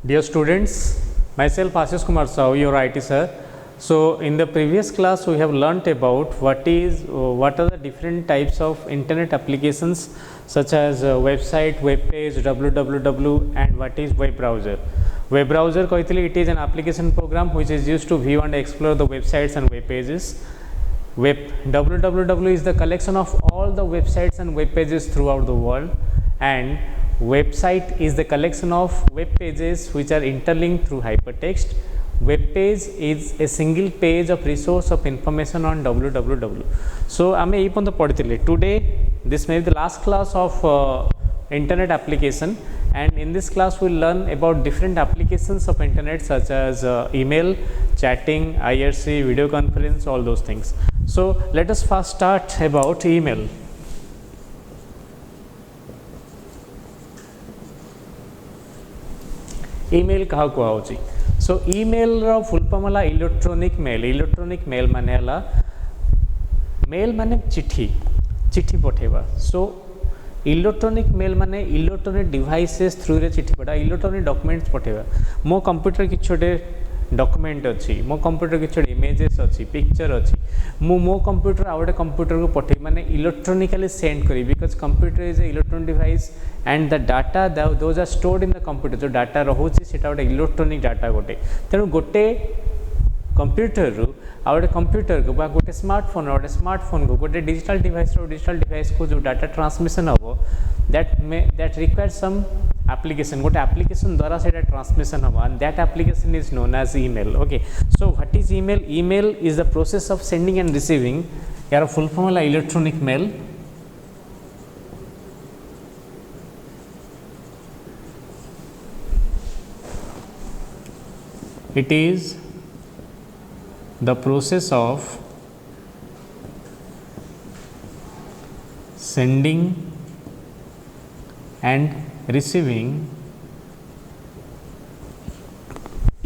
Dear students, myself Ashish Kumar Sahu, your IT sir. So in the previous class we have learnt about what are the different types of internet applications such as website, web page, www, and what is web browser. Web browser it is an application program which is used to view and explore the websites and web pages. www is the collection of all the websites and web pages throughout the world, and website is the collection of web pages which are interlinked through hypertext. Web page is a single page of resource of information on www. So आमे ये point पढ़िथिले. Today this may be the last class of internet application, and in this class we will learn about different applications of internet such as email, chatting, IRC, video conference, all those things. So let us first start about email. Email क्या कहुची. सो email रो full form है electronic mail माने हला mail माने चिट्ठी पठेबा. So electronic mail माने electronic devices through रे चिट्ठी पठा, इलेक्ट्रॉनिक डॉक्यूमेंट्स पठेबा. मो कंप्यूटर कि छोटे डॉक्यूमेंट अच्छी, मो कंप्यूटर कि छोटे इमेजेस अच्छी, पिक्चर अच्छी, मो कंप्यूटर आ गोटे कंप्यूटर को पठे माने इलेक्ट्रॉनिकली सेंड करी, because computer is a electronic device and the data those are stored in the computer. जो डाटा रोचे से गोटे इलेक्ट्रॉनिक डाटा गोटे. तेणु गोटे कंप्यूटर रु आ गोटे कंप्यूटर को गोटे स्मार्टफोन को गोटे डिजिटल डिवाइस को जो डाटा ट्रांसमिशन हम दैट रिक्वायर सम application, गोटे application द्वारा से ट्रांसमिशन हम, and that application is known as email. Okay, so what is email? Email is the process of sending and receiving. यार full form है electronic mail. It is the process of sending and receiving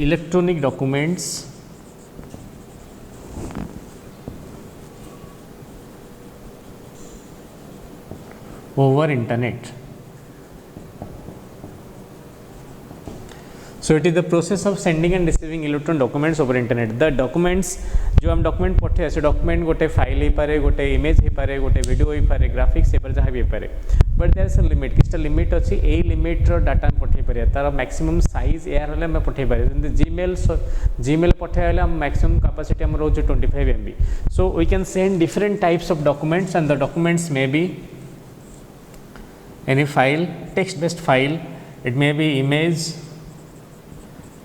electronic documents over internet. So it is the process of sending and receiving electronic documents over internet. The documents जो हम document पठे से document गोटे file हो पारे, गोटे image हो पारे, गोटे वीडियो हो पारे, ग्राफिक्स हो पारे, जहाँ भी हो पारे. But there is a limit, किछटा लिमिट अच्छी. ए लिमिट रो डाटा हम पठे पारे, तार मैक्सिमम साइज एयर होले हम पठे पारे. जीमेल पठे होले हम मैक्सिमम कैपेसिटी हम रोज 25 MB. So we can send different types of documents, and the documents may be any file, text based file, it may be image,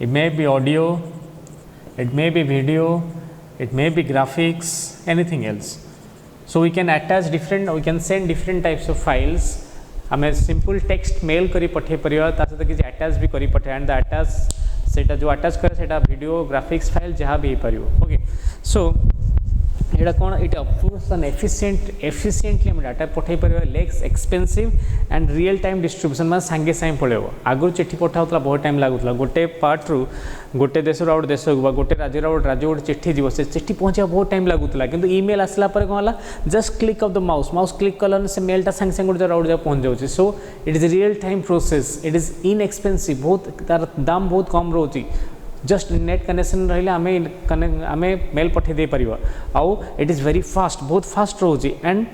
it may be audio, it may be video, it may be graphics, anything else. So we can send different types of files. हमें simple text mail करी पठे परिवा, ता सहित किसी attach भी करी पठे, and the attach सेटा जो attach करे सेटा video graphics file जहाँ भी परिवो. Okay, so एटा कौन इट ऑफकोर्स एन एफिशिएंटली हम डाटा पठे परिवा, less expensive and real time distribution में सांगे सांगे पड़ेबो. आगु चिट्ठी पठाउतला बहुत टाइम लागुतला, गोटे पार्ट रु गोटे देश रो देश को गोटे राज्य गोटे चिट्ठी जीव, से चिट्ठी पहुँचा बहुत टाइम लागुतला. किंतु ईमेल आसला पर कौन होला, just click of the mouse click कलन से मेलटा सांगे सांगे गोटे जगह पहुँच जाउची. So it is real time process, it is inexpensive, बहुत तार दाम बहुत कम रोची. जस्ट नेट कनेक्शन रहिले आमे मेल पठे दे परिबा. आउ इट इज वेरी फास्ट, बहुत फास्ट रोची, and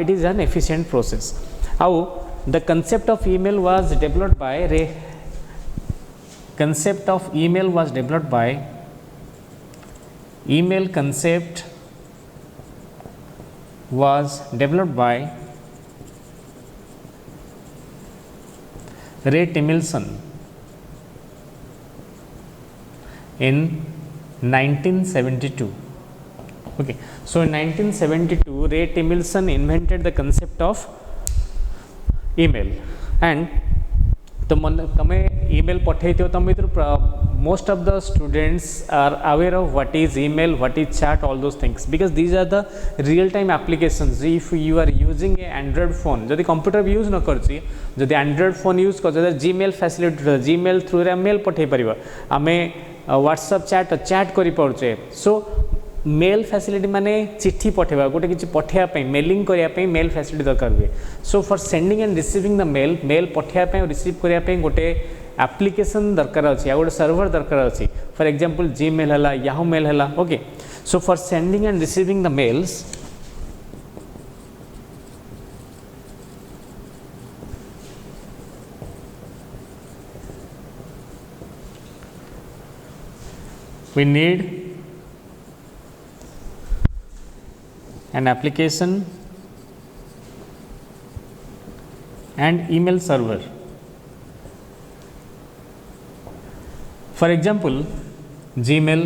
it is an efficient process. आउ the concept of email was developed by email concept was developed by Ray Timilson in 1972. Okay, so in 1972 Ray Timilson invented the concept of email, and तमे email पठे तमे most of the students are aware of what is email, what is chat, all those things, because these are the real time applications. If you are using a Android phone, जदि computer भी use न करछि, जदि Android phone use कर Gmail facility, Gmail through रे mail पठे परिबा, आमे WhatsApp chat करि पड़छे. सो mail facility माने चिट्ठी पठेबा, गोटे किछि पठेया पे मेलिंग करिया पे मेल फैसिलिटी दरकार हुए. So for sending and receiving the mail पठेया पे रिसीव करिया पे गोटे एप्लिकेशन दरकार अच्छी गोटे सर्वर दरकार अच्छी फॉर एग्जांपल जीमेल है याहू मेल है okay so for sending and receiving the mails we need an application and email server. For example, Gmail,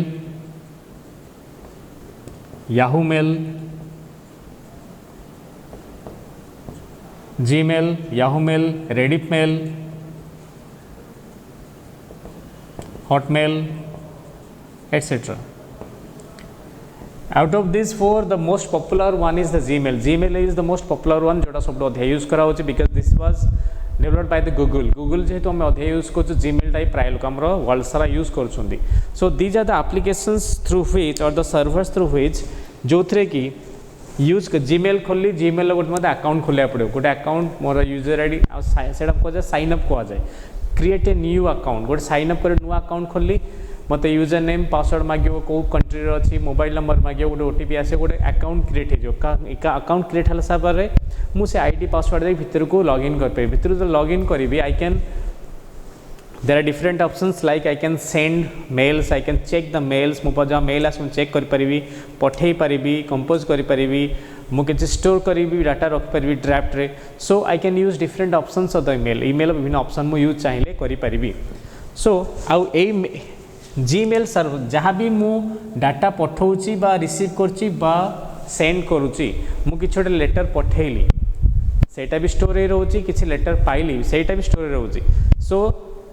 Yahoo Mail, Gmail, Yahoo Mail, Reddit Mail, Hotmail, etc. Out of these four, the most popular one is the Gmail. Gmail is the most popular one जोटा सब अधिक use करा होची because this was developed by the Google. Google जेहेतु हम अधिक use करछु Gmail type प्राय लोक हमरो वर्ल्ड सारा use करछुंदी. So these are the applications through which or the servers through which जो थरे की यूज Gmail खोली Gmail लो गोटे मते अकाउंट खोलिया पड़ो गोटे अकाउंट मोर यूजर आईडी आ सेटअप को जाय साइन अप को जाय क्रिएट ए न्यू अकाउंट गोटे साइन अप करे न्यू अकाउंट खोली मत यूजर नेम पासवर्ड मांगो कौ कंट्री अच्छी मोबाइल नंबर मांगो गोटे ओटीपी आसे गोटे अकाउंट क्रिएट हो अकाउंट क्रिएट है सापर मुझे आईडी पासवर्ड दे भितर को लॉगिन कर पाए भितर जो लॉगिन करी I can there are different options like I can send mails I can check the mails मो जहाँ मेल आस चेक कर पारिबी पठे पारिबी कंपोज कर पारिबी मु किसी स्टोर करी डाटा रख पारिबी ड्राफ्ट रे so I can use different options of the email विभिन्न ऑप्शन मु यूज चाहिए करि पारिबी सो आउ ए जीमेल सर्वर जहाँ भी मु डाटा पठाऊँची बा रिसीव करची बा सेंड करुच्ची मु किसी गोटे लेटर पठेली सेटा भी स्टोर रोची किसी लेटर पाइली सेटा भी स्टोर रोची so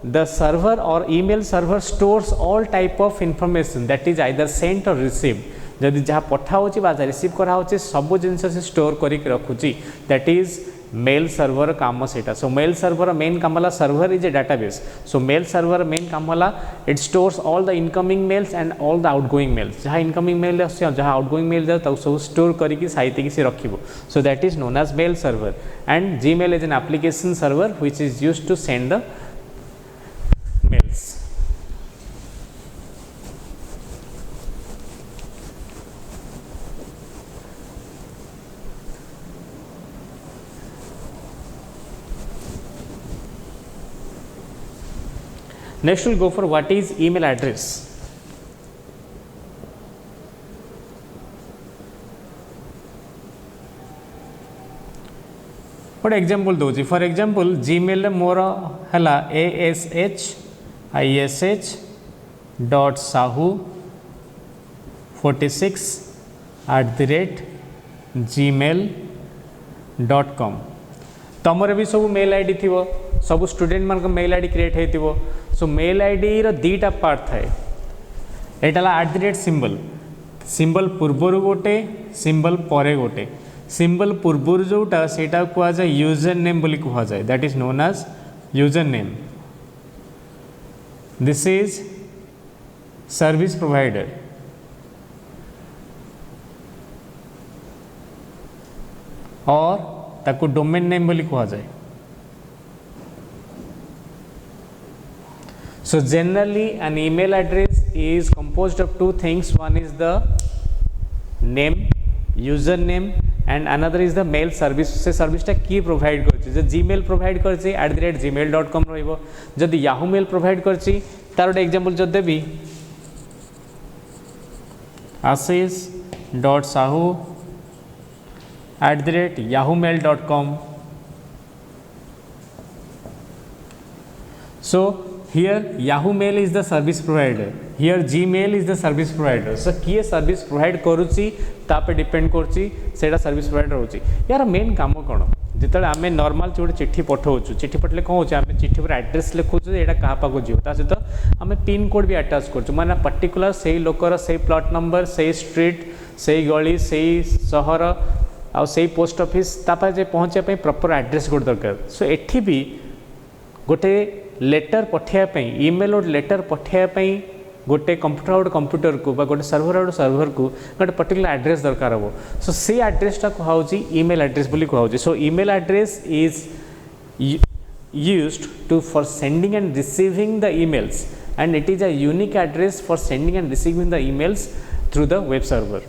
the server or email server stores all type of information that is either sent or receive जदि जहाँ पठाऊँची बा रिसीव कराऊँची सब जिनस से स्टोर करके रखुची दैट इज मेल सर्वर काम सेटा सो मेल सर्वर मेन काम वाला server is a database so mail server main काम वाला it stores all the incoming mails and all the outgoing mails जहाँ इनकमिंग मेल जहाँ आउटगोइंग मेल जाए सब स्टोर करके साइती से रखिबो so that is known as mail server and Gmail is an application server which is used to send the mails. Next we'll go for what is email address. What example doji for example Gmail मोर हला ash.sahu46@gmail.com तमर भी सब mail ID थी सब student मान mail ID create होइतिबो सो mail ID रो दीटा part थाए एटाला @ symbol symbol पूर्वर गोटे symbol परे गोटे सिंबल पूर्वर जोटा सेटा कुआ जाय यूजर नेम बोली कुआ जाय that is known as user name this is service provider और ताको डोमेन नेम बोली कुआ जाय. So generally an email address is composed of two things. One is the name, username, and another is the mail service. से service टा की provide करछि जे Gmail provide करछि @gmail.com रहइबो जदि याहू मेल प्रोवाइड करछि तार एक एग्जांपल जद देबी ashish.sahu@yahoomail.com. So here Yahoo Mail is the service provider, here Gmail is the service provider. So किए सर्विस प्रोवाइड करुच्ची तापे डिपेंड करची सेटा सर्विस प्रोवाइडर होची यार मेन काम कोन जितले आमे नॉर्मल जोटे चिट्ठी पठाउछु चिट्ठी पठले कोन होची आमे चिट्ठी पर एड्रेस लिखुछु एटा कहा पाको जियो ता सहित आमे पिन कोड भी अटैच करछु माने पर्टिकुलर सेही लोकर सेही प्लॉट नंबर सेही स्ट्रीट सेही गली सेही शहर आ सेही पोस्ट ऑफिस तापा जे पहुंचे पे प्रॉपर एड्रेस कोड दरकार. सो एठी भी गोटे लेटर पठाइबा ईमेल और लेटर पठाइबा गोटे कंप्यूटर को बा गोटे सर्वर को गोटे पर्टिकुलर एड्रेस दरकार हो सो से एड्रेसटा कहूँ ईमेल एड्रेस बोली कहूँ. सो email address is used to for sending and receiving the emails, and it is a unique address for sending and receiving the emails through the web server.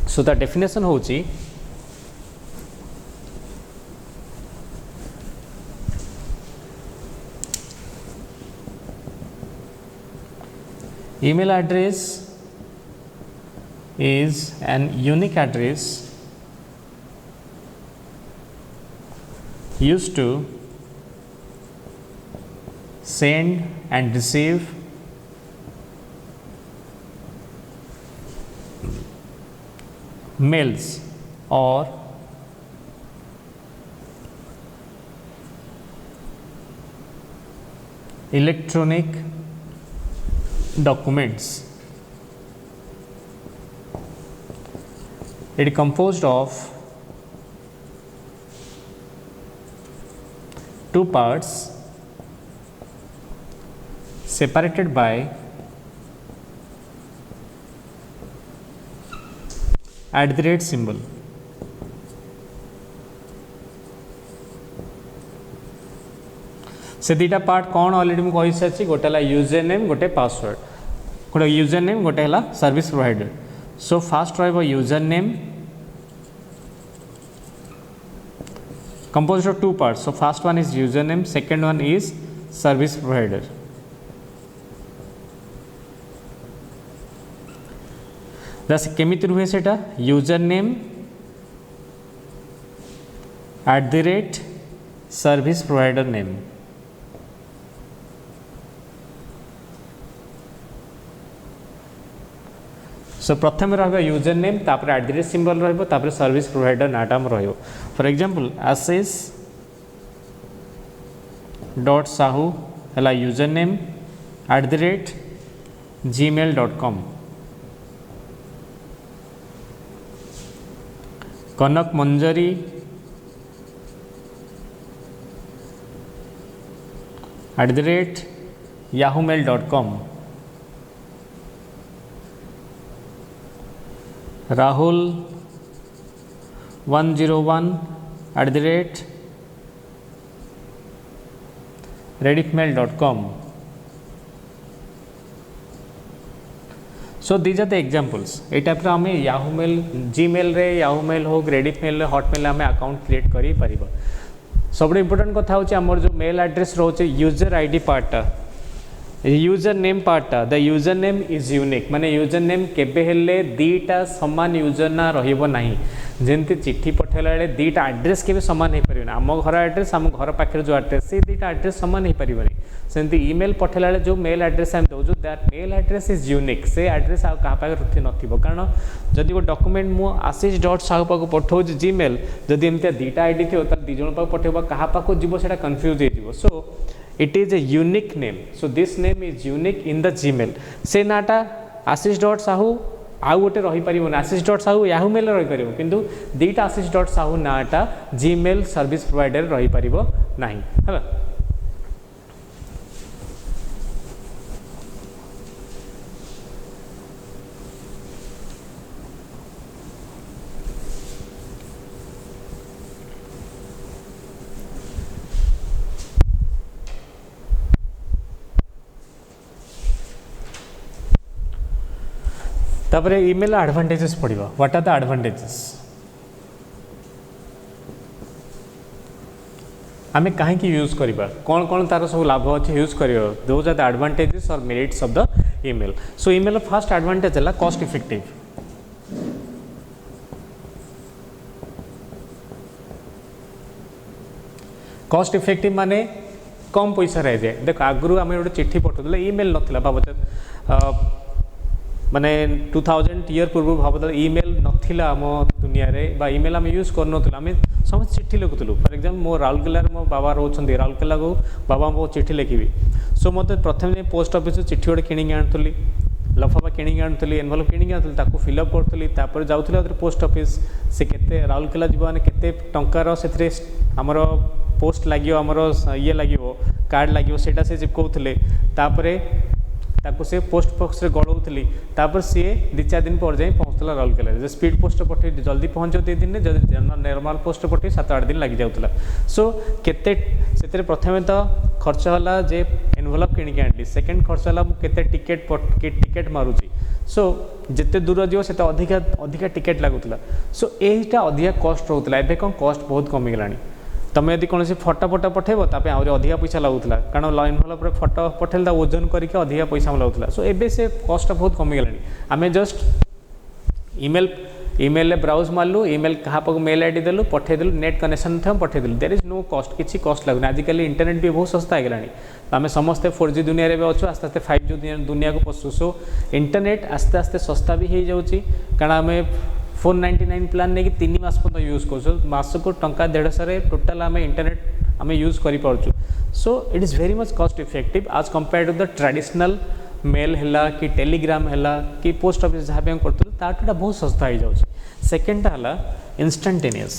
So the definition होची email address is an unique address used to send and receive mails or electronic documents. It is composed of two parts separated by @ symbol. से दीटा part कौन already मुझे कही सारी गोटे है user name गोटे password गोटे यूजर नेम गोटे है सर्विस प्रोवाइडर. सो फास्ट रहा user name composed of two parts. So first one is username, second one is service provider. Thus केमिति रुहे सेटा username @ service provider name. सो प्रथम रहा यूजर नेम तापर @ सिंबल रहा सर्विस प्रोवाइडर नाटा रहा. For example Ashish dot Sahu है user name @ gmail.com. Kanak Manjari @ yahoomail.com. Rahul 101 @ rediffmail.com. So these are the examples. ये टाइप आम याहू मेल जीमेल रे याहू मेल हो रेडिफमेल हॉटमेल आम अकाउंट क्रिएट कर पार. सब इम्पोर्टेंट कथा हूँ आमर जो मेल एड्रेस रोचे यूजर आईडी पार्टा यूजर नेम पार्टा the user name is unique माने यूजर नेम केबे हेले दीटा समान यूजर ना रहिबो नाही. जेमती चिट्ठी पठेला बेले दीटा एड्रेस केबे समान हे परिबो. आम घर एड्रेस आम घर पाखे जो एड्रेस से दीटा एड्रेस समान हे परिबोनी. सेमती ईमेल पठेला बेले जो मेल एड्रेस हम दौजु that mail address is unique. से एड्रेस आ कहा पाखे रुथि नथिबो कारण जदि वो डॉक्यूमेंट मु आशीष डॉट साहू पाखु पठौ जीमेल जदि एमती दीटा आईडी थियो त दी जण पाखु पठेबो कहा पाखु जीवो सेटा कंफ्यूज हे जीवो. सो it is a unique name. So this name is unique in the Gmail. से नाटा आशीष डॉट साहू आउ गोटे रही पारिबो. Ashish dot Sahu Yahoo mail रही पारिबो किंतु दीटा आशीष डॉट साहू नाटा जीमेल सर्विस प्रोवाइडर रही पारिबो नाही. हला तापर ईमेल एडवांटेजेस पड़िबा. What are the advantages? आमे काहे की यूज करिबा कोन कोन तार सब लाभ अछि यूज करियो. दोज आर द एडवांटेजेस और merits of the email. So email first advantage है कॉस्ट इफेक्टिव. कॉस्ट इफेक्टिव माने कम पैसा रह जाए. देख आगु आम गोटे चिट्ठी पठाऊे ईमेल नाला भाव माने 2000 ईयर पूर्व भाव ईमेल नाला आम दुनिया रे ईमेल आम यूज कर आम समस्त चिट्ठी लिखुलु. फॉर एग्जांपल मो राउरकेला मो बाबा रोचंदी राउरकेला को बाबा मो चिट्ठी लिखी. सो मत प्रथम पोस्ट ऑफिस चिट्ठी गोटे किणी आनुली लफाफा किणी आनुली एनवलप किणी आनुली फिलअप करूँ. तापर जाऊँ पोस्ट ऑफिस से केते राउरकेला जीव मैंने केते टंकार से आमर पोस्ट लगे आमर ये लगे कार्ड लगे सेटा से चिपकाउले. तापर ताको से पोस्ट बॉक्स रे गड़ौली. तापर सी 2-4 दिन पर जाए पहुँचुला राउरकेला जो स्पीड पोस्ट पठे जल्दी पहुँच 2 दिन में जब नॉर्मल पोस्ट पठे 7-8 दिन लग जाऊला सो केते से प्रथम तो खर्च है जे एनवेलप किणिक आनी सेकेंड खर्च है मुझे टिकेट मारुची सो जिते दूर जीव से अधिका अधिका टिकेट लगुला सो यहीटा अधिका कस्ट रोला एवं कौन कस्ट बहुत कमिगला तुम यदि कौन फटो फटो पठेब तापर आहरी अधिका पैसा लगुला कारण एनवेलप फटो पठेल ओजन करके अधिका पैसा लगुला सो एबे से कस्ट बहुत कमिगला आम जस्ट ईमेल ब्राउज मारू ईमेल क्या मेल आईडी देलु पठेदेलु नेट कनेक्शन थे पठेदेलु देयर इज नो कस्ट किसी कस्ट लगुनि आजिकल इंटरनेट भी बहुत सस्ता है आम समस्ते 4G दुनिया रे अच्छु आस्ते आस्ते 5G दुनिया को पशु सो इंटरनेट आस्ते आस्ते सस्ता भी हो जाऊँगी कारण आम 499 प्लान नहीं कि 3 मास पर्यटन यूज कर मास को टंका 150 टोटाल आम इंटरनेट आम यूज कर so it is very much cost effective as compare to the traditional mail है कि टेलीग्राम है कि पोस्ट ऑफिस जहाँ भी करूँ ताटा बहुत सस्ता हो जाए सेकेंड है इंस्टांटेनियस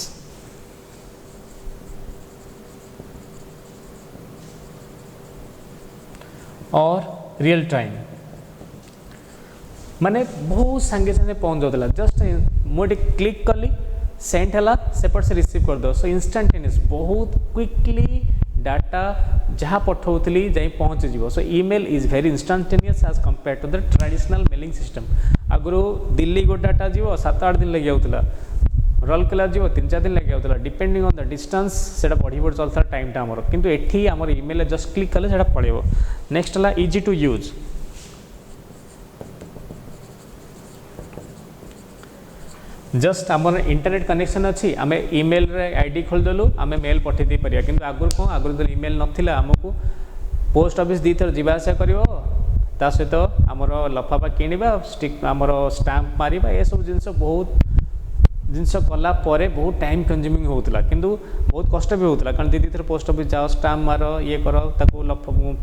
और रियल टाइम माने बहुत सांगे सांगे पहुँच जाता जस्ट मुझे क्लिक कली सेंड है सेपट से रिसीव कर दो सो इंस्टांटेनियस बहुत क्विकली डाटा जहाँ पठाऊली जाई पहुँच जीव so email is very instantaneous as compare to the traditional mailing system आगु दिल्ली को डाटा जीव 7-8 दिन लग जाऊला राउरकेला जीव 3-4 दिन लग जाऊला डिपेंडिंग ऑन द डिस्टेंस से बढ़ी बढ़ी चलता टाइमटा आमर किंतु एठी आमर ईमेल जस्ट क्लिक कले से पड़ेबो नेक्स्ट है इजी टू यूज जस्ट आम इंटरनेट कनेक्शन अच्छी आम ईमेल रे आईडी खोलदेलु आम मेल पठे दे परिया किंतु आगुर कौन आगुर तो ईमेल नथिला आमको पोस्ट ऑफिस दी थर जीवा आसा करिवो ता सहित आमर लफाफा किणवा स्टिक आमर स्टाम्प मारिबा ये सब जिनस बहुत जिनस कला परे बहुत टाइम कंज्यूमिंग होता किंतु बहुत कष्ट भी होता कारण दीदी थर पोस्ट ऑफिस जाओ स्टाम्प मार ये कर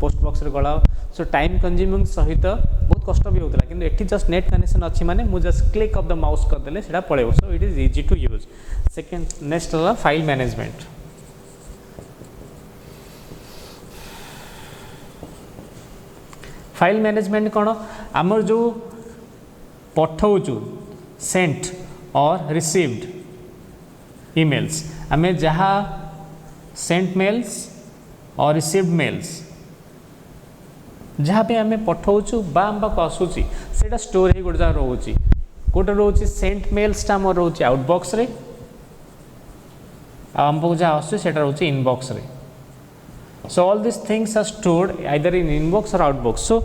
पोस्ट बॉक्स रे गलाओ सो टाइम कंज्यूमिंग सहित बहुत कष्ट भी होता किंतु एठी जस्ट नेट कनेक्शन अच्छी माने मु just click of the mouse कर देले सेटा पळेबो so it is easy to use second next है फाइल मैनेजमेंट फाइल मैनेजमेंट कौन आमर जो पठाऊचु सेंट और रिसीव्ड ईमेल्स आम जहाँ सेंट मेल्स और रिसीव्ड मेल्स जहाँ भी आम पठाऊचु बाक आसूची से स्टोर हो गोटे जगह रोचे गोटे रोचे सेंट मेल्सटा आम रोचे आउटबॉक्स रे आमको जहाँ आसूँ रोचे इनबॉक्स रे so all these things are stored either in inbox or outbox so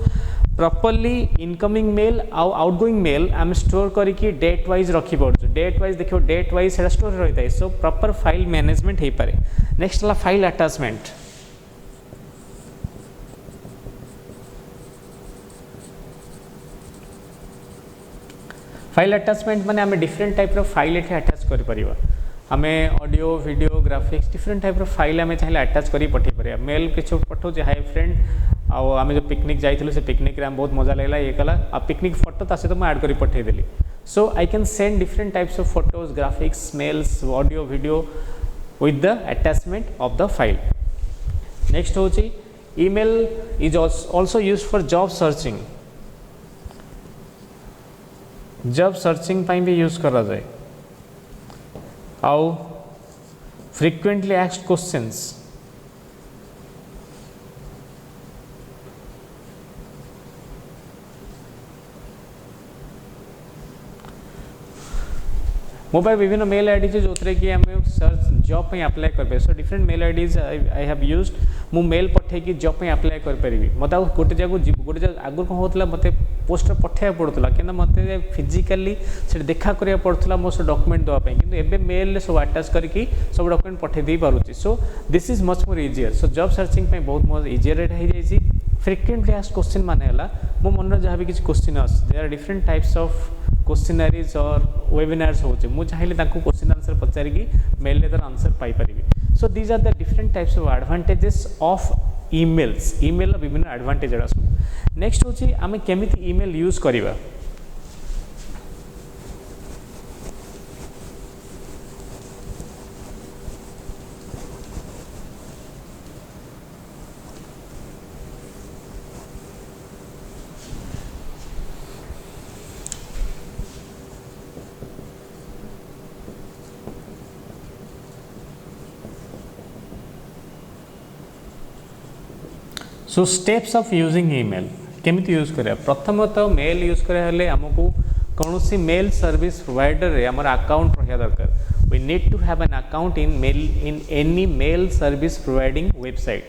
properly incoming mail और outgoing mail आम स्टोर करके डेट वाइज रखी पड़ो डेट वाइज देखो डेट वाइज से स्टोर रही है सो प्रॉपर फाइल मैनेजमेंट हो पारे नेक्स्ट है फाइल अटैचमेंट फाइल अटैचमेंट माने आम डिफरेंट टाइप फाइल ये अटैच कर आम audio video graphics different type file आम चाहिए अटैच कर पठे पार मेल किसी पठाऊे हाई फ्रेंड आम जो पिकनिक जाइलु से पिकनिक रे बहुत मजा लगला ये कला आ पिकनिक फोटो ता सहित ऐड कर पठेदेली so I can send different types of photos graphics mails audio video with the attachment of the file next हूँ email is also use for job searching job searching भी use करा जाए आउ frequently asked questions mobile विभिन्न mail ID जो कि आम search job पे अप्लाई कर so different mail IDs I have used मु मेल पठे जॉब पे अप्लाई कर पारि मत गोटे जगह गोटे जगह आगुरी कौन होता मत पोस्टर पठाया पड़ूला कि मत फिजिकाली से देखा करा पड़ूला मो सब डॉक्यूमेंट देवाई कि एवं मेल सब अटैच करके सब डॉक्यूमेंट पठे पारुची so this is much more easier so job searching बहुत मोर इजियर हो जाए फ्रिक्वेंटली आस्क्ड क्वेश्चन मान है मो मन जहाँ भी किसी question there are different types of questionnaires or webinars होचे मु चाहिए क्वेश्चन आंसर पचारिकी मेल तार आंसर पाइपर so these are the different types of advantages of emails email विभिन्न एडवांटेज सब नेक्स्ट हूँ आम केमी ईमेल यूज करवा so steps of using email केमिति यूज करिया प्रथमतः मेल यूज करिया हले हमकु कौन सी मेल सर्विस प्रोवाइडर रे हमर अकाउंट रहिया दरकार we need to have an account in any mail service providing website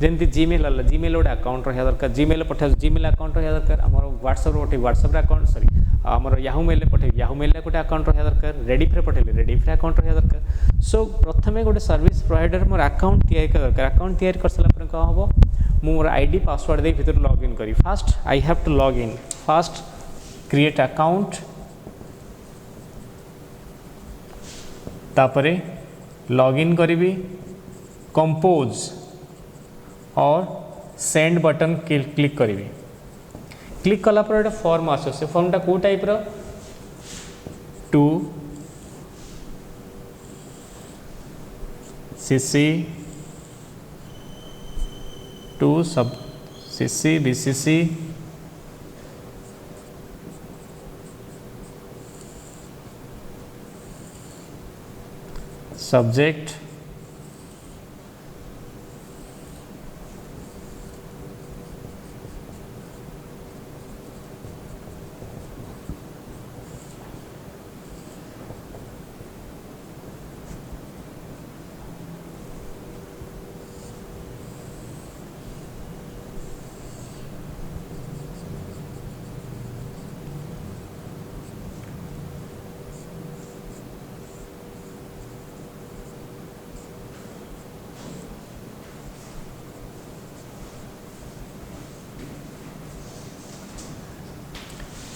जमती जीमेल हला जीमेल गोटे अकाउंट रहिया दरकार जीमेल पठा जीमेल अकाउंट रहिया दरकार हमर व्हाट्सएप पठे व्हाट्सएप अकाउंट सॉरी हमर याहू मेल पठे याहू मेल गोटे अकाउंट रहिया दरकार रेडिफ रे पठेले रेडिफ रे अकाउंट रहिया दरकार सो प्रथमे गोटे सर्विस प्रोवाइडर मोर अकाउंट तैयारी दरकार अकाउंट तैयारी कर सला पर का हबो मोर आईडी पासवर्ड दे भीतर लॉग इन करी first I have to log in first create account तापरे लॉग इन करी compose or send button click करी क्लिक कला पर फॉर्म आसो से फॉर्मटा को टाइप रो to CC to sub CC BCC subject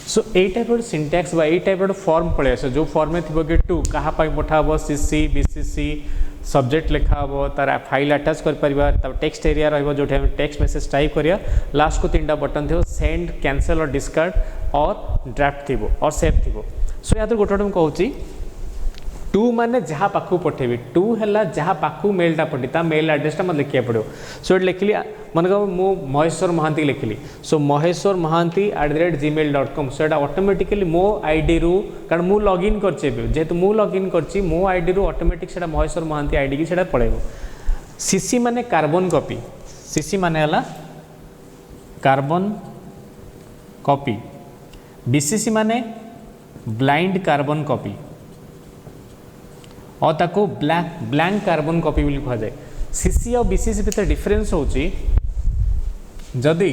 so यही टाइप सिंटैक्स बा यही टाइप फॉर्म पड़े आस जो फॉर्म में थी कि टू क्या पठा सीसी बीसीसी सब्जेक्ट लिखा हम तार फाइल अटैच कर टेक्स्ट एरिया रो टेक्स्ट मैसेज टाइप करिया लास्ट को 3टा बटन थी सेंड कैंसल और डिस्कार्ड और ड्राफ्ट थी और सेव थी सो या गोटे गोटे कहूँ टू माने जहाँ पाखु पठेबी टू है जहाँ पाखु मेलटा पठी ता मेल एड्रेसटा मत लिखा पड़ो सो ये लिखली मन मु महेश्वर महांती लिखली सो महेश्वर महांती @gmail.com सो ये ऑटोमेटिकली मो आईडी रु कारण मु लॉगिन करछे जेहेतु मु लॉगिन करछि मो आईडी रु ऑटोमेटिक सेटा महेश्वर महांती आईडी की सेटा पळेबो सीसी माने कार्बन कॉपी सीसी माने हला कार्बन कॉपी बीसीसी माने ब्लाइंड कार्बन कॉपी और ताको ब्लैंक कार्बन कॉपी भी कहा जाए सीसी और बीसीसी भितर डिफरेंस होची जदि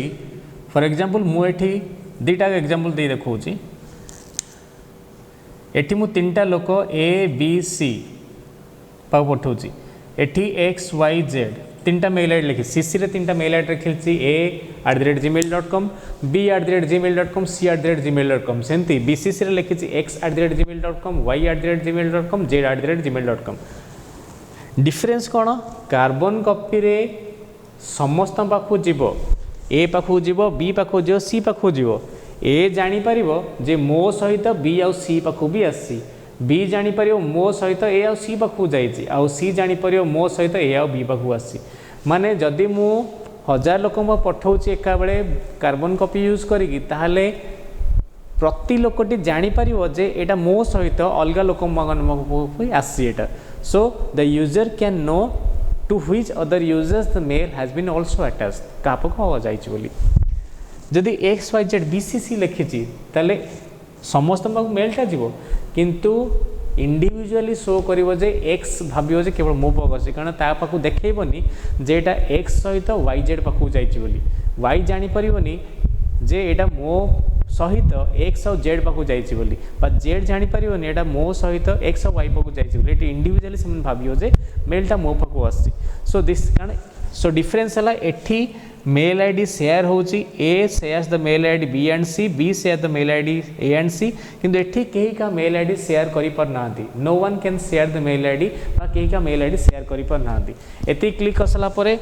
फॉर एग्जांपल मु एठी दीटा एग्जांपल दे देखौची एठी मु 3टा लोक ए बी सी पाव पठौची एठी एक्स वाई जेड 3टा मेल आईडी लिखी सीसी रे 3टा मेल आईडी लिखी a@gmail.com b@gmail.com c@gmail.com सेमती बीसीसी रे लिखी x@gmail.com y@gmail.com z@gmail.com डिफरेंस कौन कार्बन कॉपी रे समस्त पाखु जीव ए पाखु जीव बी पाखु जीव सी पाखु जीव ए जानी परिबो जे मो सहित बी आउ सी पाखु भी आसी बी जानी परियो मो सहित ए आउ सी पाखु जाइछि आउ सी जानी परियो मो सहित ए आउ बी पाखु आसी माने जदि मु 1000 लोक म पठाउछि एका बेले कार्बन कॉपी यूज करिकि ताहाले प्रति लोकटी जानी परियो जे एटा मो सहित अलगा लोक म आसी एटा so the user can know to which other users the mail has been also attached का पाखु हो जाइछि बोली जदि एक्स वाई जेड बीसीसी लिखी ताले समस्त मेलटा जीव किंतु इंडिविजुअली शो करिवो जे एक्स भाबियो जे केवल मो पाखु अछि कारण ता पाखु देखैबनी जे एटा एक्स सहित वाई जेड पाखु जाइछि बोली वाई जानि परिबनी जे एटा मो सहित एक्स और जेड पाखु जाइछि बोली बा जेड जानि परिबनी एटा मो सहित एक्स और वाई पाखु जाइछि बोली एटा इंडिविजुअली से भाबियो जे मेलटा मो पाखु आछि सो दिस कारण सो डिफरेंस हला एठी मेल आईडी शेयर होची A shares the mail ID B and C B share the mail ID A and C किंतु एठी केही का मेल आईडी शेयर करि पर नांती no one can share the mail ID बा केही का मेल आईडी शेयर करि पर नांती एती क्लिक करसला परे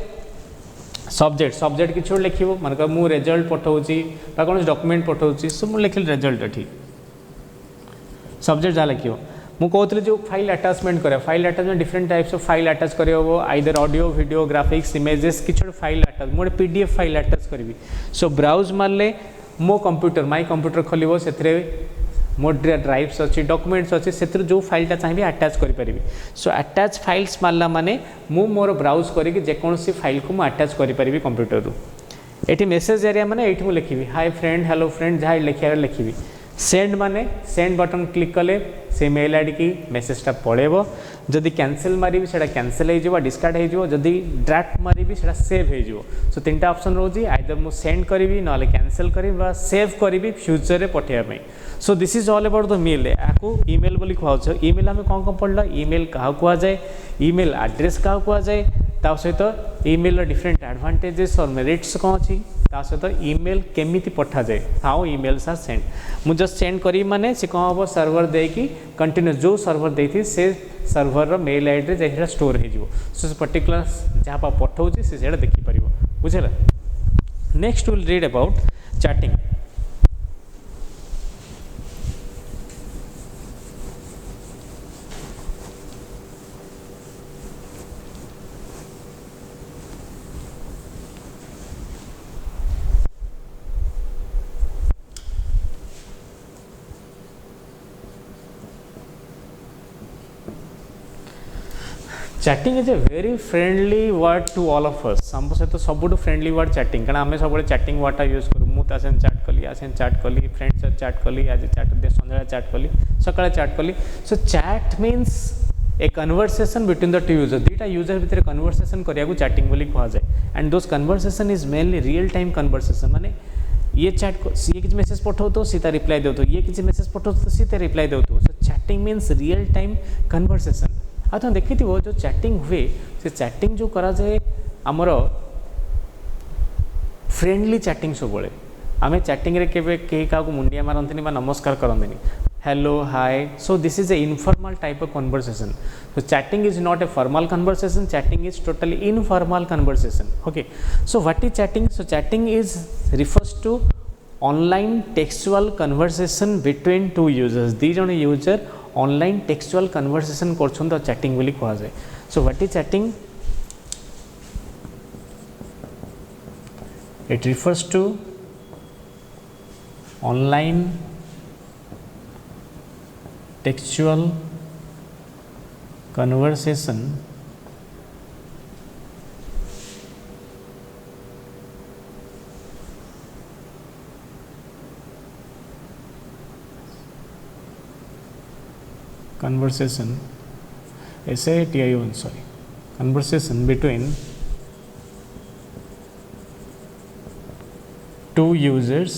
सब्जेक्ट किछ लिखिबो मानक मु रिजल्ट पठाउची बा कोन डॉक्यूमेंट पठाउची सो मु लिखिल रिजल्ट एठी सब्जेक्ट जा लिखिबो मु कहते जो फाइल अटैचमेंट करे file attachment different types of file attach करे हो either audio video graphics images किछ फाइल अटैच मोटे पीडीएफ फाइल अटैच करी सो ब्राउज मारले मो कंप्यूटर माई कंप्यूटर खोलिबो सेथरे मो ड्राइव्स अच्छी डॉक्यूमेंट्स अच्छे से जो फाइलटा चाहिए अटैच करी सो अटैच फाइल्स मारला माने मु मोर ब्राउज करके जेकोसी फाइल को मु अटैच करी कंप्यूटर रु ये मेसेज एरिया माने ये मुझे लिखी हाय फ्रेंड हेलो फ्रेंड जहाँ लिखा लिखी सेंड माने सेंड बटन क्लिक कले से मेल आईडी की मेसेजटा पड़ेबो जदि कैंसिल मारी से कैंसिल हो डिस्कार्ड हो जदि ड्राफ्ट मारी से सेव हो सो तीन ऑप्शन रोजी आइदर मु सेंड करी ना कैंसिल करी सेव करी फ्यूचर रे पठेबा so this is all about the mail या ईमेल बोली कहु ईमेल आम कौन कौन पढ़ला ईमेल क्या कहुए ईमेल एड्रेस क्या कहुए ता सहित ईमेल डिफरेंट एडवांटेजेस और मेरिट्स कौन अच्छी ता सहित ईमेल केमिति पठा जाए हाउ ईमेल्स आर सेंड मु जस्ट सेंड करी माने से कौन हम सर्वर देकी कंटिन्यू जो सर्वर देती से सर्वर मेल आईडी रे स्टोर हो सो पर्टिकुलर जहाँ पठाऊँ से देखिपर बुझेगा next will read about chatting chatting is a very friendly word to all of us हम सहित सब फ्रेंडली वर्ड चैटिंग कारण आम सब चैटिंग वर्डटा यूज करूँ मुझे चैट कली चैट कली फ्रेंड्स चैट कली आज चैट सन्ध्या चैट कली सकाଳେ चैट कली so chat means a conversation between the two user दुईटा यूजर भितर कन्वर्सेशन करिया चैटिंग बोली कहुए and those conversation is mainly real time conversation माने ये चैट सी किसी मेसेज पठाऊ सी रिप्लाई दे ये किसी मेसेज पठाऊ सी रिप्लाई दे so chatting means real time conversation आ तुम देखी जो चैटिंग हुए से चैटिंग जो करा जाए आमर फ्रेंडली चैटिंग सब आम चैटिंग रे केबे के का मुंडिया मारती नमस्कार करते hello hi so this is a informal type of conversation so chatting is not a formal conversation chatting is totally informal conversation okay so what is chatting so chatting is refers to online textual conversation between two users दी जन user online textual conversation कर chatting बोली कहुए so what is chatting it refers to online textual conversation conversation between two users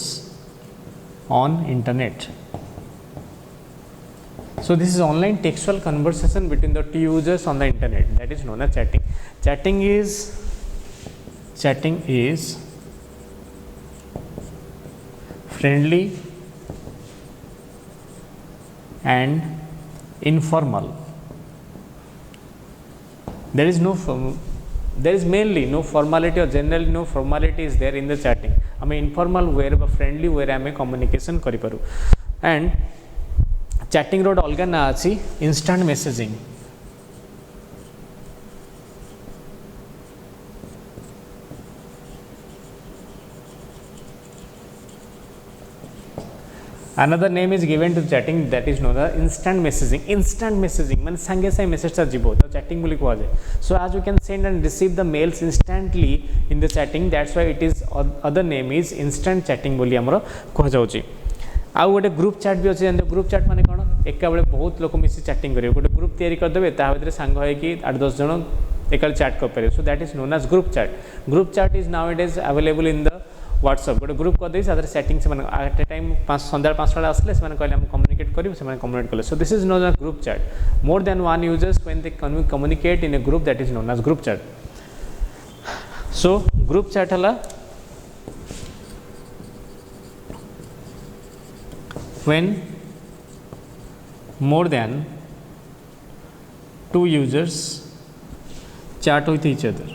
on internet. So this is online textual conversation between the two users on the internet, that is known as chatting. Chatting is friendly and informal. There is mainly no formality or generally no formality is there in the chatting. हमें informal way रे friendly way रे हमें communication करि Paru. And chatting रो अलगा ना अछि instant messaging. Another name is given to chatting, that is known as instant messaging. Instant messaging मान संगे संगे message टा जीवो तो chatting बोली कहा जाए. So as you can send and receive the mails instantly in the chatting, that's why it is other name is instant chatting बोली हमरो कहा जाउची. आउ गोटे ग्रुप चैट भी अच्छे जानते ग्रुप चैट माने कौन एका बेले बहुत लोक मिसी चैटिंग करेंगे गोटे ग्रुप तैयारी करदे ता भीतर सांग होइकी 8-10 जन एकाल चैट कर पारे. सो that is known age group chat. Group chat is now it is available in the WhatsApp. गोटे ग्रुप कर दे सादर सेटिंग से माने एट ए टाइम संध्या 5 टा आसले से माने कहले हम कम्युनिकेट करियो से माने कम्युनिकेट कले. सो this is known age group chat. More than one users when they communicate in A group, that is known age group chat. So group chat हला when more than 2 users chat with each other.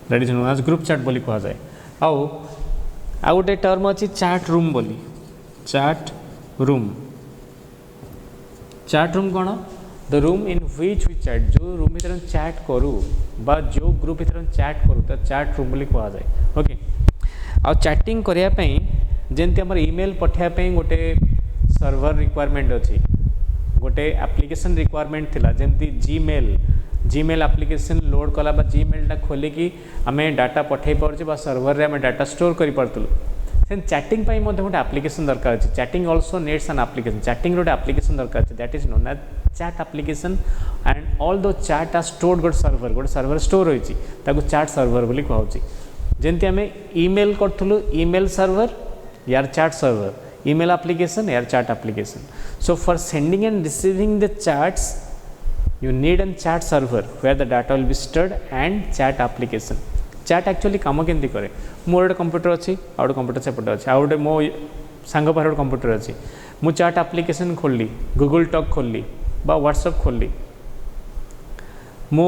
That is known as group chat बोली कहा जाए. आउ गोटे term अच्छी chat room बोली. chat room. chat room कौन? The room in which we chat. जो रूम भीतर chat करूँ बा जो ग्रुप भीतर chat करूँ तो chat room बोली कहा जाए. ओके आ चैटिंग करने जमती आम इमेल पठाइबा गोटे सर्वर रिक्वायरमेंट अच्छी, गोटे एप्लिकेशन रिक्वायरमेंट थिला जमती जीमेल एप्लिकेशन लोड कला जीमेलटा खोलिकी आम डाटा पठे पारे सर्वर रे आम डाटा स्टोर कर पार्थलु से चैटिंग गोटे एप्लिकेशन दरकार अच्छे chatting also needs an application chatting गोटे एप्लिकेशन दरकार अच्छे that is known as chat application and all those chat are stored गोटे सर्वर स्टोर होती चैट सर्वर बोली कहूँ जमती आम ईमेल करूँ ईमेल सर्वर यार चैट सर्वर ईमेल एप्लिकेशन यार chat application so for sending and receiving the chats you need a chat server where the data will be stored and chat application chat actually काम केमती करे मोर गोटे computer अच्छी आ गए computer सेपटे अच्छे आ गए मो सांग पाखे गोटे कंप्यूटर अच्छी मु चैट एप्लिकेशन खोलली गूगल टॉक खोलली बा व्हाट्सएप खोलली मु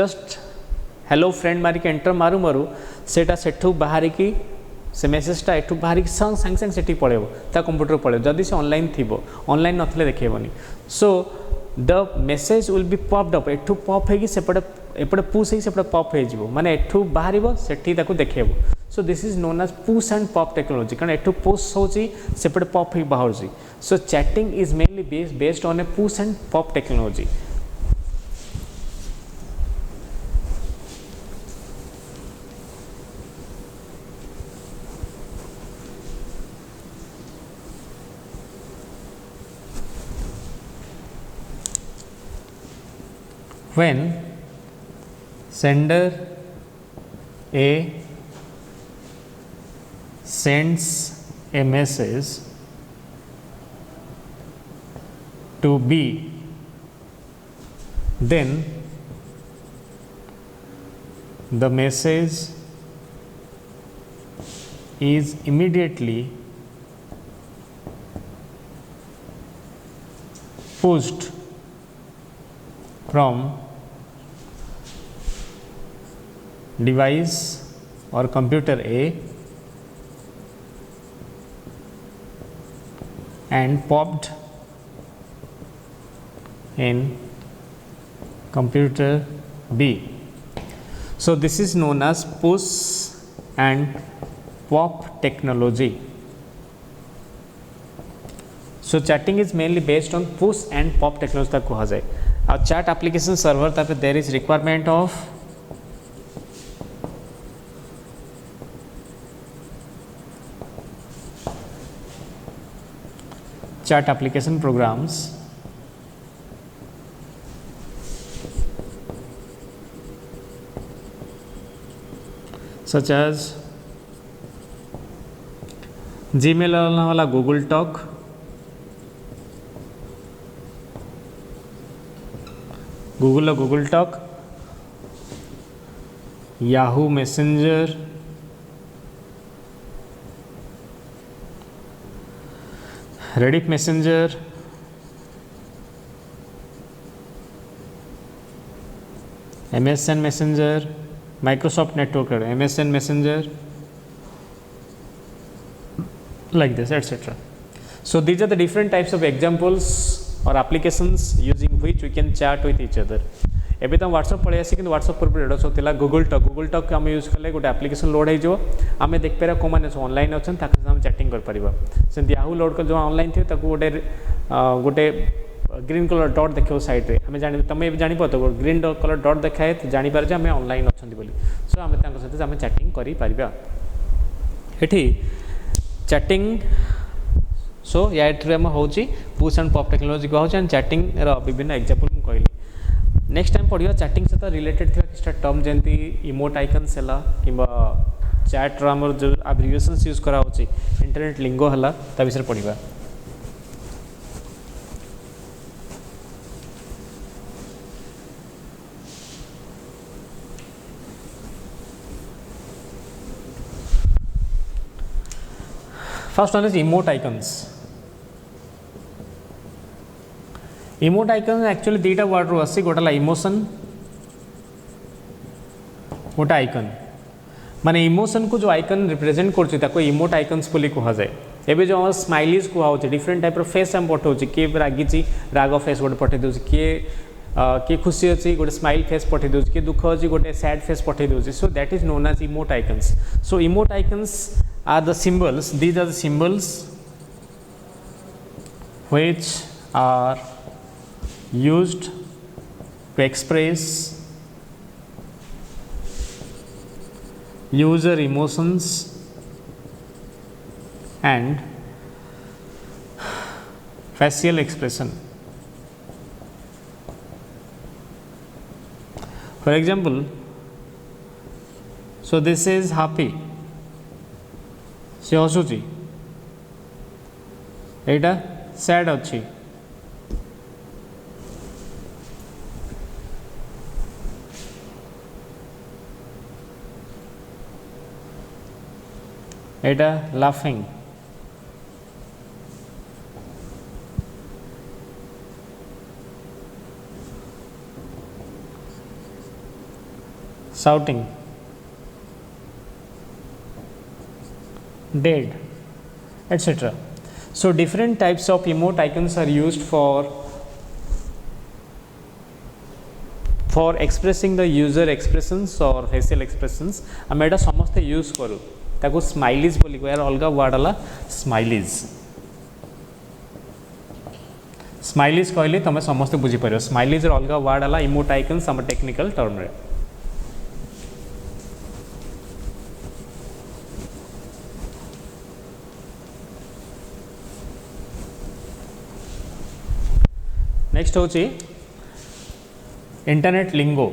जस्ट हेलो फ्रेंड मारिक एंटर मारू मारू सेटा सेठू बाहर की से मेसेजटा एठू बाहर की सांगे सांगे सेठी पड़ेब ता कंप्यूटर पड़ेब जदि से ऑनलाइन थी ऑनलाइन नथिले देखेबनी so the message will be popped up एठू पॉप होगी सेपटे एपटे पुश होगी सेपटे पॉप हो माने एठू बाहर सेठी ताकू देखेब so this is known as push and pop technology कारण एठू पुश होची सेपटे पॉप होगी बाहर so chatting is mainly based on a push and pop technology when sender A sends a message to B, then the message is immediately pushed from device or computer A and popped in computer B. So this is known as push and pop technology. So chatting is mainly based on push and pop technology तक कहा जाए और chat application server तक there is requirement of chat application programs such as Gmail वाला Google Talk, Google Talk, Yahoo Messenger, Reddit Messenger, MSN Messenger, Microsoft Network, MSN Messenger, like this, etc. So these are the different types of examples or applications using which we can chat with each other. एबे तो WhatsApp पड़े आसी कि WhatsApp पर red होता Google talk आम use कले गोटे एप्लिकेशन लोड हो आम देखिपर कौन मैंने ऑनलाइन अच्छा आम चैटिंग कर याहू लोड कर जो ऑनलाइन थे गोटे गोटे ग्रीन कलर डॉट देखो साइड रे आम जान तुम जापर तो ग्रीन कलर डॉट देखाए तो जापर आम ऑनलाइन अच्छा बोली सो आम सहित आम चैटिंग कर चैटिंग सो या हूँ पुश एंड पॉप टेक्नोलॉजी कहूँ एंड चैटिंग विभिन्न एग्जांपल मुझे कहली नेक्स्ट टाइम पढ़िया चैटिंग सहित रिलेटेड थी किसी टर्म जमी इमोट आइकन्स है कि चैट्र आम जो एब्रिविएशंस यूज करा इंटरनेट लिंगो है ता विषय पढ़िया first one is emote icons emote icon actually दीटा वर्ड रू आसी गोटे इमोशन गोटे आइकन माने इमोशन को जो आइकन रिप्रेजेंट कर इमोट आइकन्स बोली कह जाए एबे जो स्माइलीज कहुचे डिफरेंट टाइप फेस आम पठाऊँ किए रागी राग फेस गोटे पठे दूसरी किए खुशी अच्छी गोटे स्माइल फेस पठे दूसरी किए दुख अच्छी गोटे सैड फेस पठे दूसरी so that is known as emoticons so emoticons are the symbols these are the symbols which are used to express user emotions and facial expression. For example, so this is happy, se hasuchi, eita sad achi, eita laughing, shouting, dead, etc. So different types of emote icons are used for expressing the user expressions or facial expressions. आम एटा समस्ते use करूँ ताको smileys बोली को यार अलग word है smileys. Smileys कहले तुम समस्ते बुझीपर स्माइलीज अलग वर्ड है इमोट आइकन्स आम टेक्निकल टर्म रे. नेक्स्ट हूँ इंटरनेट लिंगो.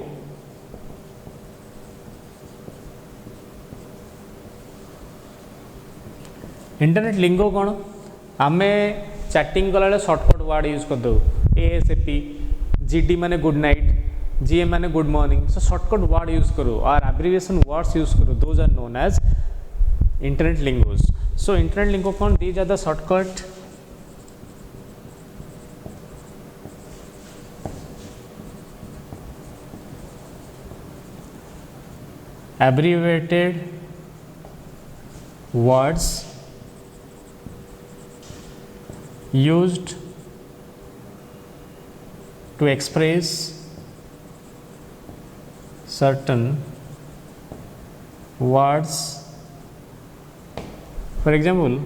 इंटरनेट लिंगो कौन आम चैटिंग कला शॉर्टकट वर्ड यूज कर दो ASAP, GD माने गुड नाइट, GM माने good morning. So shortcut word use करो और एब्रिविएशन वर्ड्स यूज करो. Those are known as internet lingos. So internet lingo कौन these are the shortcut abbreviated words used to express certain words. For example,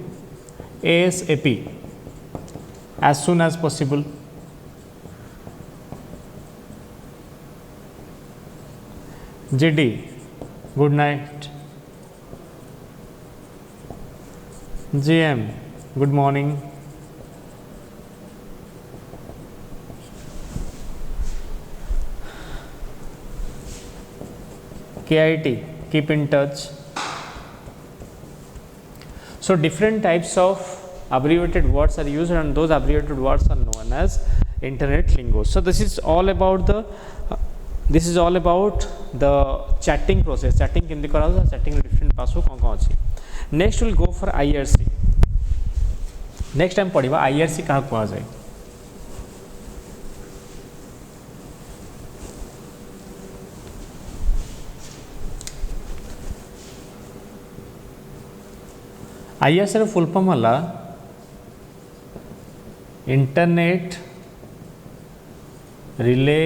ASAP, as soon as possible. GD, good night. GM, good morning. KIT, keep in touch. So different types of abbreviated words are used and those abbreviated words are known as internet lingo. So this is all about the chatting process. Chatting केमती करा जाए, chatting different पास हो कौन अच्छी. Next we'll go for IRC. Next time पढ़िबा IRC कहाँ कहा जाए. IRC ର फुल फॉर्म होला इंटरनेट रिले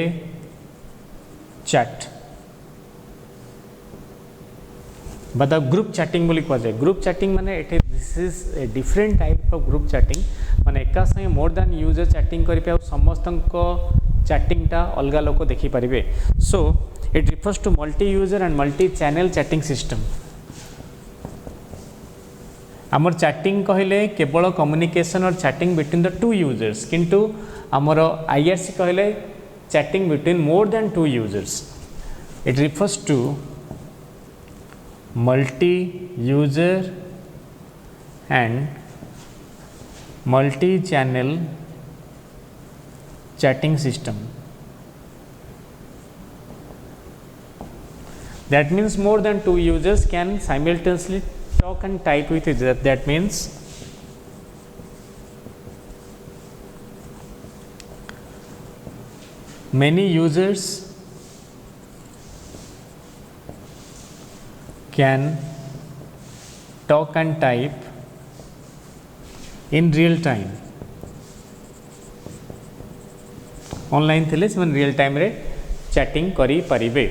चैट बता ग्रुप चैटिंग बोली कह जाए. ग्रुप चैटिंग माने एटे this is a different type of group chatting माने एका संगे मोर देन यूजर चैटिंग करि पे समस्त चैटिंगटा अलग लोक देखि पारिबे. So it refers to multi user and multi channel chatting system. आमर चैटिंग कहले केवल कम्युनिकेशन और chatting between the two users किंतु आमर IRC कहले chatting between more than two users. It refers to multi-user and multi-channel chatting system. That means more than two users can simultaneously talk and type with each other. That means many users can talk and type in real time. Online थे से real time रे chatting करी परिबे.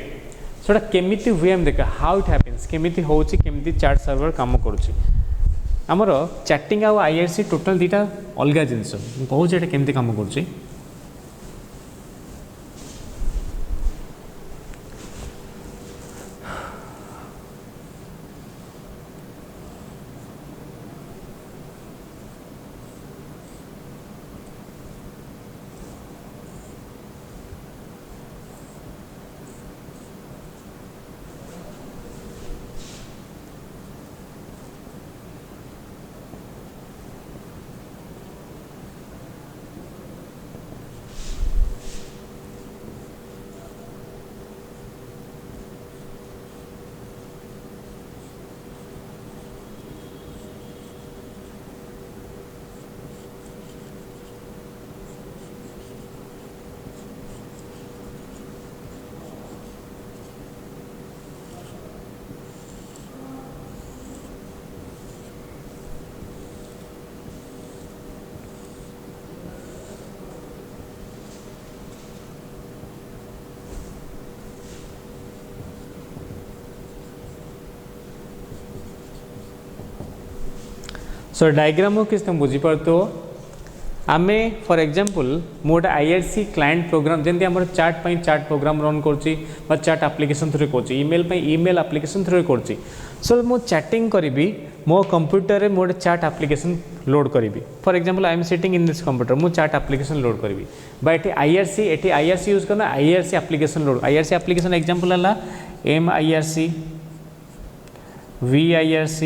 सोटा केमिति हुए हम देखा हाउ इट हैपेंस केमिति होची केमिति चैट सर्वर काम करूची. हमर चैटिंग आ IRC टोटल दीटा अलग जिनस कहूँ एटा केमिति काम करूची. सो डायग्राम किस तुम बुझी पारतो आमे फॉर एग्जांपल मोटे आईआरसी क्लाइंट प्रोग्राम जमी आम चार्ट प्रोग्राम रन कर चार्ट एप्लिकेशन थ्रू कर ईमेल ईमेल एप्लिकेशन थ्रू कर सो मु चैटिंग करी मो कंप्यूटर रे मोटे चार्ट एप्लिकेशन लोड करी for example I am sitting in this computer मु चार्ट एप्लिकेशन लोड करी बट आईआरसी यूज करना IRC application load IRC application example है MIRC VIRC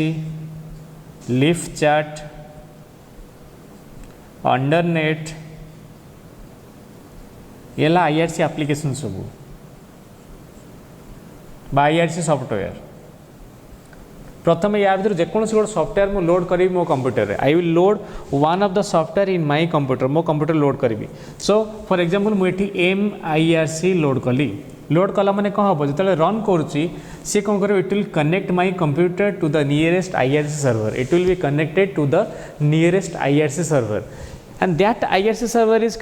लीफ चार्ट अंडरनेट ये आईआरसी एप्लिकेशन सब आईआरसी सॉफ्टवेयर प्रथम या भर जेकोसी गोटे सॉफ्टवेयर मु लोड करी मो कंप्यूटर रे I will load one of the software in my computer मो कंप्यूटर लोड करी सो फॉर एग्जांपल मुझे MIRC लोड कली लोड कला माने कौन हम जो रन करुच्ची सी कौन कर it will connect my computer to the nearest IRC server it will be connected to the nearest IRC server and that IRC server is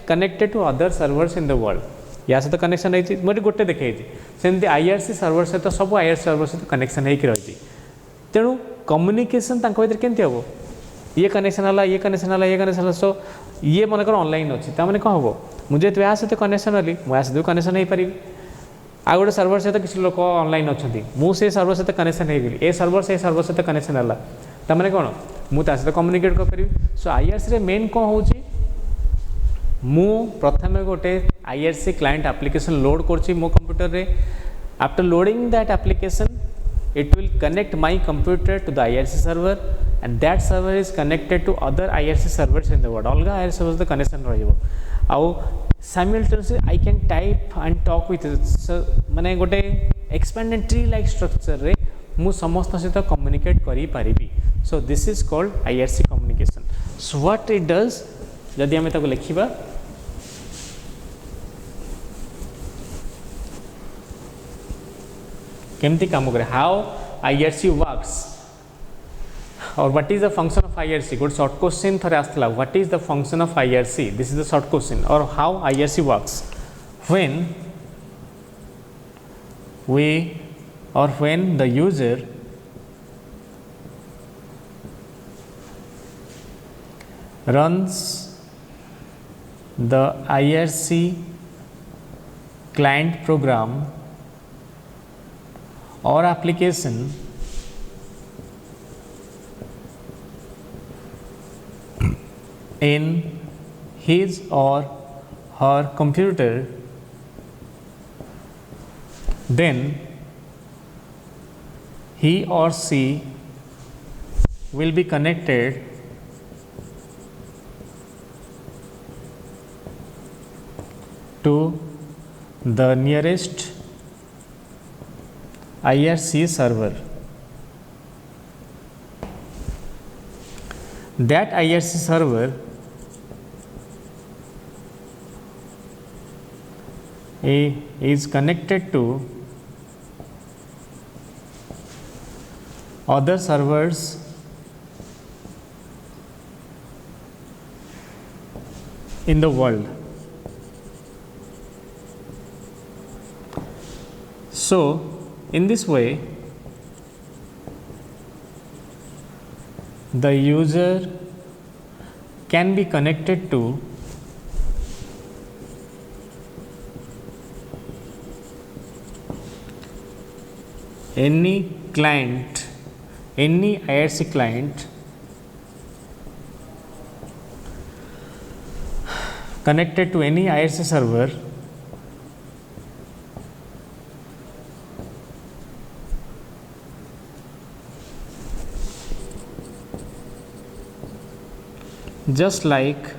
connected to other servers in the world या सहित connection रही मुझे गोटे देखी सेमती IRC server सहित सब IRC server सहित कनेक्शन होकर रही तेणु कम्युनिकेशन भर केमती हम ये कनेक्शन है ये कनेक्शन है ये कनेक्शन है सो ये मनकर ऑनलाइन अच्छी ताने कौन हम मुझे तो या सहित कनेक्शन हली मुझे सहित कनेक्शन हो पारि आ गोटे सर्वर सहित किसी लोक ऑनलाइन अच्छा मुझे सर्वर सहित कनेक्शन हो ए सर्वर से सर्वर सहित कनेक्शन है ताने कौन मुझे सहित कम्युनिकेट करी सो आईआरसी रे मेन कौन हो प्रथम गोटे आईआरसी क्लाइंट एप्लिकेशन लोड कर मो कंप्यूटर रे after loading that application it will connect my computer to the IRC server and that server is connected to other IRC servers in the world अलगा IRC servers the connection रहिबो आउ simultaneously I can type and talk with it so माने गोटे expanded tree like structure रे मु समस्त सहित communicate करी पारिबी so this is called IRC communication so what it does जदि हमें ताको लिखिबा केमती काम करे हाउ आईआरसी वर्क्स और what is the function of IRC गोटे शॉर्ट क्वेश्चन थरे आसला what is the function of IRC this is the short question और how IRC works when we or when the user runs the IRC client program or application in his or her computer, then he or she will be connected to the nearest IRC server. That IRC server is connected to other servers in the world. So in this way the user can be connected to any client, any IRC client connected to any IRC server just like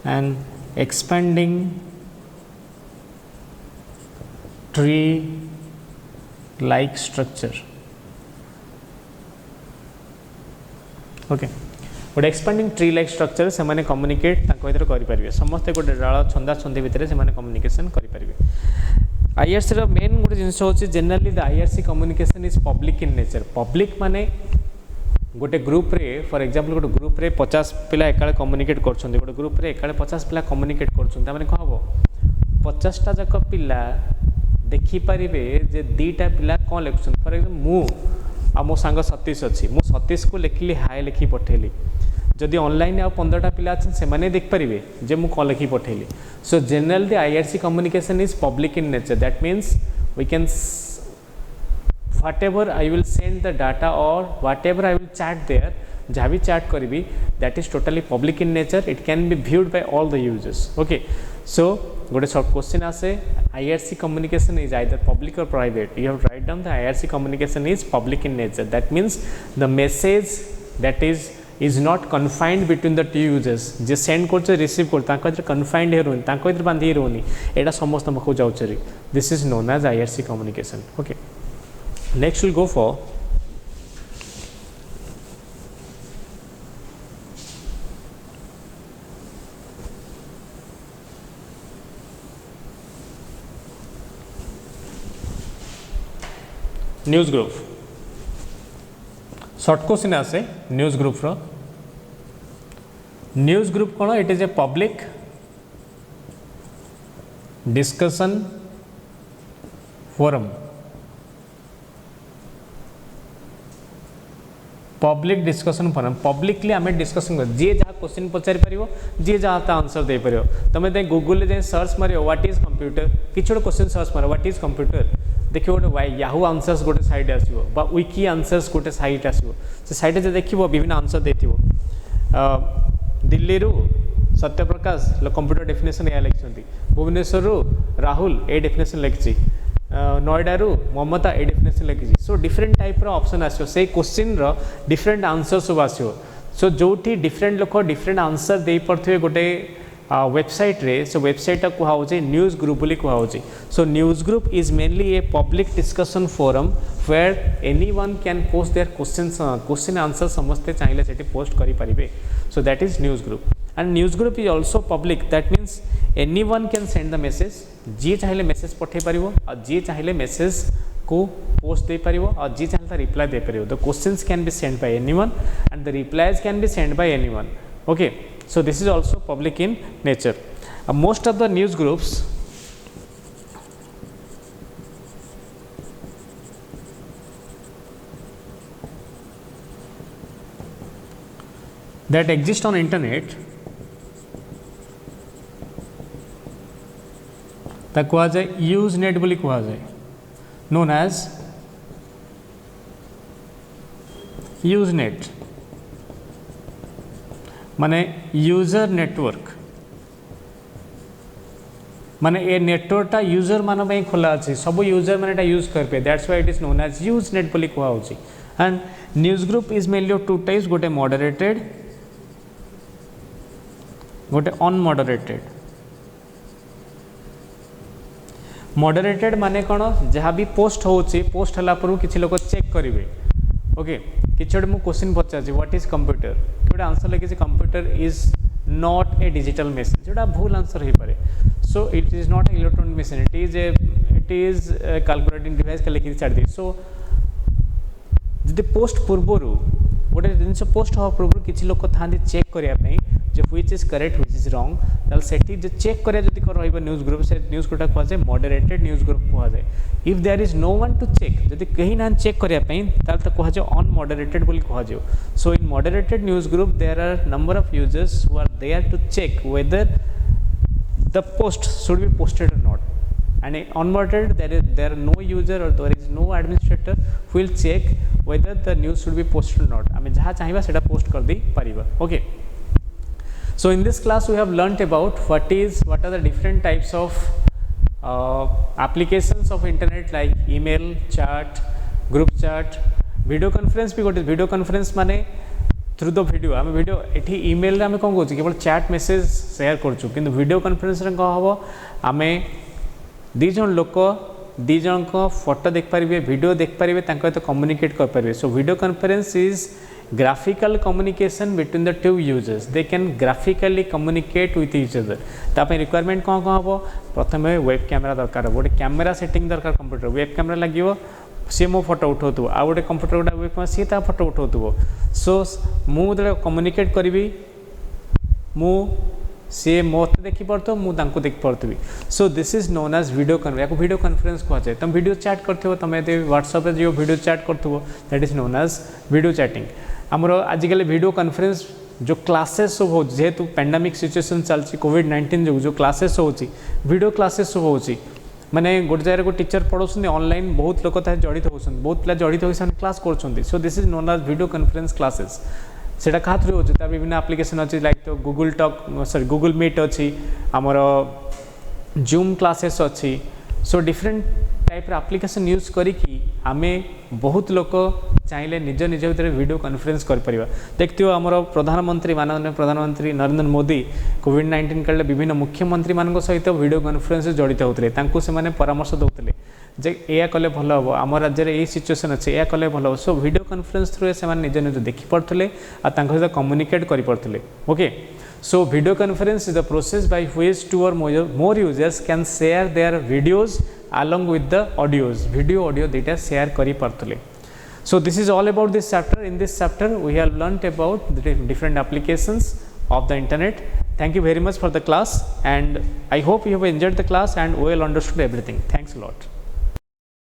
an expanding tree like structure. Okay, गोटे expanding tree like structure से माने communicate भर करेंगे समस्ते गोटे डाल छंदा छंदी भितर से कम्युनिकेशन करेंगे आईआरसी रो मेन गोटे जिन होची generally the IRC communication is public in nature public माने गोटे ग्रुप रे फॉर एग्जांपल गोटे ग्रुप रे 50 पिला एकाले कम्युनिकेट करछन गोटे ग्रुप रे एकाले 50 पिला कम्युनिकेट करछन ता माने कह हबो 50 टा जक पिला देखि परिबे जे दीटा पिला कोन लिखछन फॉर एग्जांपल आ मो सांग सतीश अच्छी मु सतीश को लिखिली हाय लिखी पठेली जदि ऑनलाइन आ 15टा पिला अच्छे से माने देख पारिबे जे मु कॉल लिखी पठेली so generally IRC communication is public in nature that means we can whatever I will send the data or whatever I will chat there जहाँ भी chat करी that is totally public in nature it can be viewed by all the users okay so गोटे short question आसे IRC communication is either public or private you have to write down the IRC communication is public in nature that means the message that is not confined between the two users J send करछे receive कर तांको इधर confined हे रोनी तांको इधर बांधी रोनी एटा समस्त पाखु जाउछरी this is known as IRC communication okay next we'll go for news group short question आसे news group रो news group कौन it is a public discussion forum public discussion forum publicly आम डिस्कसन कर जी जहाँ question पचारि पार जी जहाँ answer दे पार तुम Google जाए search मार what is computer किसी गोटे क्वेश्चन सर्च मार व्हाट इज कंप्यूटर देखिए गोटे याहू आंसर्स गोटे साइट आसो बा विकी आंसर्स गोटे साइट आसो से साइट जो देखो विभिन्न आंसर देथिबो दिल्ली रु सत्यप्रकाश कंप्यूटर डेफिनेशन या लिखिं भुवनेश्वर राहुल ए डेफिनेशन लिखी नोएडा रु ममता ए डेफिनेशन लिखी सो डिफरेंट टाइप ऑप्शन आसो से क्वेश्चन रो डिफरेंट आंसर सब आसो सो जो डिफरेंट लोक डिफरेंट आंसर दे पड़े गोटे वेबसाइट रे सो वेबसाइट कहुचे न्यूज ग्रुप बोली कहुचे so news group is mainly a public discussion forum where anyone can post their question answer समस्ते चाहिए से पोस्ट करें so that is news group and news group is also public that means anyone can send the message जी चाहिए message पठे पार और जी चाहिए message को पोस्ट दे पार और जी चाहिए रिप्लाई दे पार the questions can be send by anyone and the replies can be send by anyone okay so this is also public in nature most of the news groups that exist on internet ता कहा जाए Usenet बोली कहा जाए known as Usenet माने user network माने ए नेटवर्कटा user मान खोला अच्छे सब यूजर मैंने यूज करपे that's why it is known as Usenet बोली कहुच्छी and news group is mainly two types गोटे मॉडरेटेड गोटे अनमॉडरेटेड मॉडरेटेड माने कौन जहाँ भी पोस्ट होची पोस्ट हला पर किसी लोग चेक करेंगे ओके किसी गोटे मुझे question Pachar what is computer गोटे आंसर लगे computer is not A digital machine जोटा भूल आंसर हो पारे सो it is not A electronic machine it is calculating device का लिखी छाड़ दी सो जदि पोस्ट पूर्वर गोटे जिन पोस्ट हवा पूर्व किसी लोग था चेक करने जो which is correct which is wrong ताल सेठी जो चेक करिया जदि रहिबो न्यूज ग्रुप से न्यूज ग्रुपटा कहा जाए मॉडरेटेड न्यूज ग्रुप कहा जाए if there is no one to check जदि कहीं ना चेक करिया पई ताल त कहा जाए अनमॉडरेटेड बोली कहा जाए so in moderated news group there are number of users who are there to check whether the post should be posted or not and unmoderated there are no user or there is no administrator who will check whether the news should be posted or not आम जहाँ चाहिए सेटा post कर दी Paribas okay so in this class we have learnt about what are the different types of applications of internet like email chat group chat video conference भी गोटे video conference माने through the video आम video एठी email रे आम कौन कहूँ केवल चैट मेसेज शेयर करूँ किंतु वीडियो कॉन्फ्रेंस रे कौन हम आम दीज लोक दीज फोटो देख पारे वीडियो देख पारे सहित कम्युनिकेट कर पारे सो video conference is graphical communication between the two users they can graphically communicate with each other ताप रिक्वायरमेंट कौन कौन हम प्रथम वेब कैमेरा दरकार गोटे कैमेरा सेटिंग दरकार कंप्यूटर वेब कैमेरा लगे सी मो फोटो उठाऊ आ गए कंप्यूटर गोटे वेब कैमेरा सी फोटो उठाऊ सो मुझे कम्युनिकेट करी मु सी मत देखी पार्थो मुझे देखी पार्थी so this is known as video conference video conference कह जाए तुम वीडियो चैट कर तुम यदि व्हाट्सएप जो वीडियो चैट कर that is known as video chatting आमर आजिकल वीडियो कॉन्फ्रेंस जो क्लासेस सब हो जेहेतु पैंडेमिक सिचुएशन चलती कोविड-19 जो क्लासेस होची वीडियो क्लासेस सब होची माने गोटे जगह को टीचर पढ़ाऊँ ऑनलाइन बहुत लोग जड़ित होती बहुत पिला जड़ित होती क्लास कर so this is known as video conference classes सेटा क्या थ्रू होची तार विभिन्न एप्लिकेशन अच्छी लाइक तो Google talk sorry Google meet अच्छी आमर जूम क्लासेस अच्छी so different type application use करी आमे बहुत लोक चाहिए निज निज भितर वीडियो कॉन्फ्रेंस कर परिबा देखते हो आमर प्रधानमंत्री माननीय प्रधानमंत्री नरेंद्र मोदी कोविड-19 काल विभिन्न मुख्यमंत्री मान सहित वीडियो कॉन्फ्रेंस जड़ित होते से परामर्श दौले जे या कले भल हम आम राज्य में यही सिचुएसन अच्छे या कले भल हम सो वीडियो कॉन्फ्रेंस थ्रू से निज निज देखी पारे सहित कम्युनिकेट कर पारे okay so video conference is the process by which two or more users can share their videos along with the audios video audio data share kari parthule so this is all about this chapter in this chapter we have learnt about the different applications of the internet thank you very much for the class and I hope you have enjoyed the class and well understood everything thanks a lot